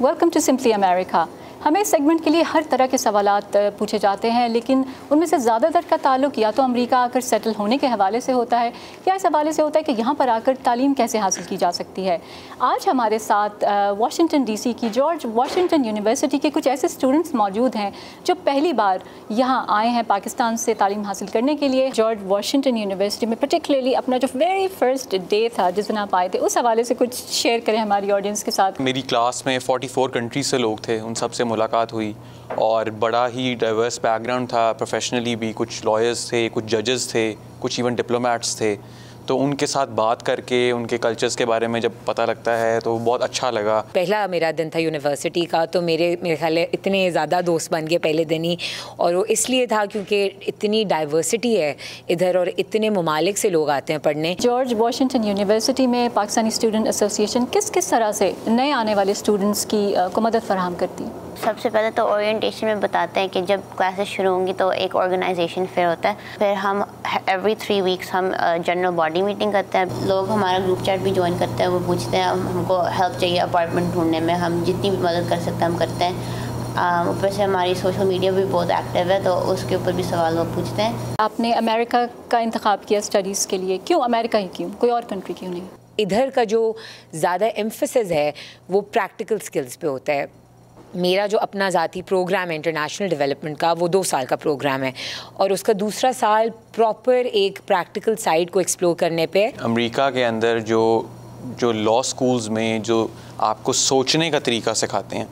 Welcome to simply America. हमें इस segment के लिए हर तरह के सवालात पूछे जाते हैं, लेकिन उनमें से ज़्यादातर का ताल्लुक या तो अमेरिका आकर सेटल होने के हवाले से होता है या इस हवाले से होता है कि यहाँ पर आकर तालीम कैसे हासिल की जा सकती है। आज हमारे साथ वाशिंगटन DC की जॉर्ज वाशिंगटन यूनिवर्सिटी के कुछ ऐसे स्टूडेंट्स मौजूद हैं जो पहली बार यहाँ आए हैं पाकिस्तान से तालीम हासिल करने के लिए। जॉर्ज वाशिंगटन यूनिवर्सिटी में पर्टिकुलरली अपना जो वेरी फर्स्ट डे था जिस दिन आप आए थे, उस हवाले से कुछ शेयर करें हमारी ऑडियंस के साथ। मेरी क्लास में 44 कंट्री से लोग थे, उन सब से मुलाकात हुई और बड़ा ही डाइवर्स बैकग्राउंड था। प्रोफेशनली भी कुछ लॉयर्स थे, कुछ जजेस थे, कुछ इवन डिप्लोमेट्स थे। तो उनके साथ बात करके उनके कल्चर्स के बारे में जब पता लगता है तो बहुत अच्छा लगा। पहला मेरा दिन था यूनिवर्सिटी का, तो मेरे ख्याल है इतने ज़्यादा दोस्त बन गए पहले दिन ही, और वो इसलिए था क्योंकि इतनी डाइवर्सिटी है इधर और इतने ममालिक से लोग आते हैं पढ़ने। जॉर्ज वाशिंगटन यूनिवर्सिटी में पाकिस्तानी स्टूडेंट एसोसिएशन किस किस तरह से नए आने वाले स्टूडेंट्स की को मदद फराहम करती है? सबसे पहले तो ओरिएंटेशन में बताते हैं कि जब क्लासेस शुरू होंगी तो एक ऑर्गेनाइजेशन फेयर होता है, फिर हम एवरी 3 वीक्स हम जनरल बॉडी मीटिंग करते हैं। लोग हमारा ग्रुप चैट भी ज्वाइन करते हैं, वो पूछते हैं हमको हेल्प चाहिए अपार्टमेंट ढूंढने में, हम जितनी भी मदद कर सकते हैं हम करते हैं। ऊपर से हमारी सोशल मीडिया भी बहुत एक्टिव है, तो उसके ऊपर भी सवाल लोग पूछते हैं। आपने अमेरिका का इंतखाब किया स्टडीज़ के लिए, क्यों अमेरिका ही, क्यों कोई और कंट्री क्यों नहीं? इधर का जो ज़्यादा एम्फेसिस है वो प्रैक्टिकल स्किल्स पे होता है। मेरा जो अपना ज़ाती प्रोग्राम है इंटरनेशनल डेवलपमेंट का, वो 2 साल का प्रोग्राम है और उसका दूसरा साल प्रॉपर एक प्रैक्टिकल साइड को एक्सप्लोर करने पे। अमेरिका के अंदर जो लॉ स्कूल्स में जो आपको सोचने का तरीका सिखाते हैं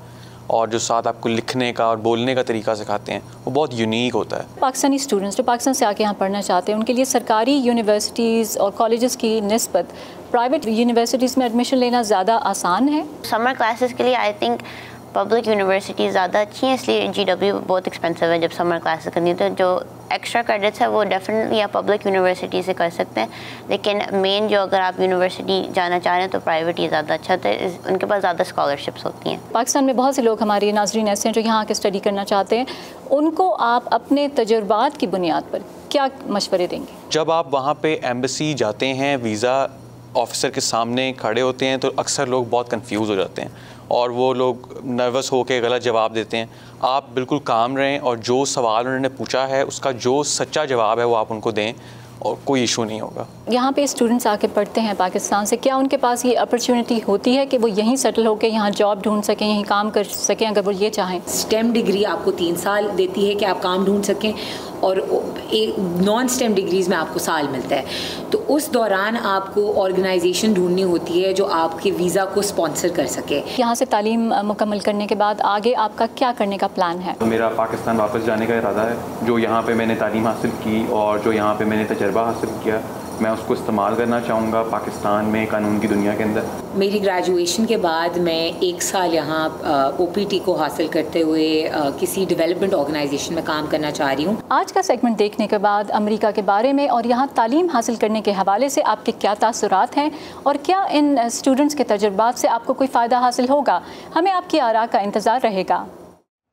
और जो साथ आपको लिखने का और बोलने का तरीका सिखाते हैं, वो बहुत यूनिक होता है। पाकिस्तानी स्टूडेंट्स जो पाकिस्तान से आके यहाँ पढ़ना चाहते हैं, उनके लिए सरकारी यूनिवर्सिटीज़ और कॉलेजेस की निस्बत प्राइवेट यूनिवर्सिटीज़ में एडमिशन लेना ज़्यादा आसान है। समर क्लासेस के लिए आई थिंक पब्लिक यूनिवर्सिटी ज़्यादा अच्छी हैं, इसलिए GW बहुत एक्सपेंसिव है जब समर क्लासेस करनी है। तो जो एक्स्ट्रा क्रेडिट्स है वो डेफिनेटली आप पब्लिक यूनिवर्सिटी से कर सकते हैं, लेकिन मेन जो अगर आप यूनिवर्सिटी जाना चाह रहे हैं तो प्राइवेट ही ज़्यादा अच्छा होता है, उनके पास ज़्यादा स्कॉलरशिप्स होती हैं। पाकिस्तान में बहुत से लोग हमारे नाज़रीन ऐसे हैं जो यहाँ आके स्टडी करना चाहते हैं, उनको आप अपने तजुर्बात की बुनियाद पर क्या मशवरे देंगे? जब आप वहाँ पे एम्बेसी जाते हैं, वीज़ा ऑफिसर के सामने खड़े होते हैं तो अक्सर लोग बहुत कंफ्यूज हो जाते हैं और वो लोग नर्वस होकर गलत जवाब देते हैं। आप बिल्कुल काम रहें और जो सवाल उन्होंने पूछा है उसका जो सच्चा जवाब है वो आप उनको दें और कोई इशू नहीं होगा। यहाँ पे स्टूडेंट्स आके पढ़ते हैं पाकिस्तान से, क्या उनके पास ये अपॉर्चुनिटी होती है कि वो यहीं सेटल होकर यहाँ जॉब ढूंढ सकें, यहीं काम कर सकें अगर वो ये चाहें? स्टेम डिग्री आपको 3 साल देती है कि आप काम ढूंढ सकें और नॉन स्टेम डिग्रीज़ में आपको साल मिलता है। तो उस दौरान आपको ऑर्गेनाइजेशन ढूंढनी होती है जो आपके वीज़ा को स्पॉन्सर कर सके। यहाँ से तालीम मुकम्मल करने के बाद आगे आपका क्या करने का प्लान है? मेरा पाकिस्तान वापस जाने का इरादा है। जो यहाँ पे मैंने तालीम हासिल की और जो यहाँ पे मैंने तजर्बा हासिल किया, मैं उसको इस्तेमाल करना चाहूँगा पाकिस्तान में कानून की दुनिया के अंदर। मेरी ग्रेजुएशन के बाद मैं 1 साल यहाँ OPT को हासिल करते हुए किसी डेवलपमेंट ऑर्गेनाइजेशन में काम करना चाह रही हूँ। आज का सेगमेंट देखने के बाद अमेरिका के बारे में और यहाँ तालीम हासिल करने के हवाले से आपके क्या तासुरात हैं और क्या इन स्टूडेंट्स के तजुर्बात से आपको कोई फ़ायदा हासिल होगा, हमें आपकी आरा का इंतज़ार रहेगा।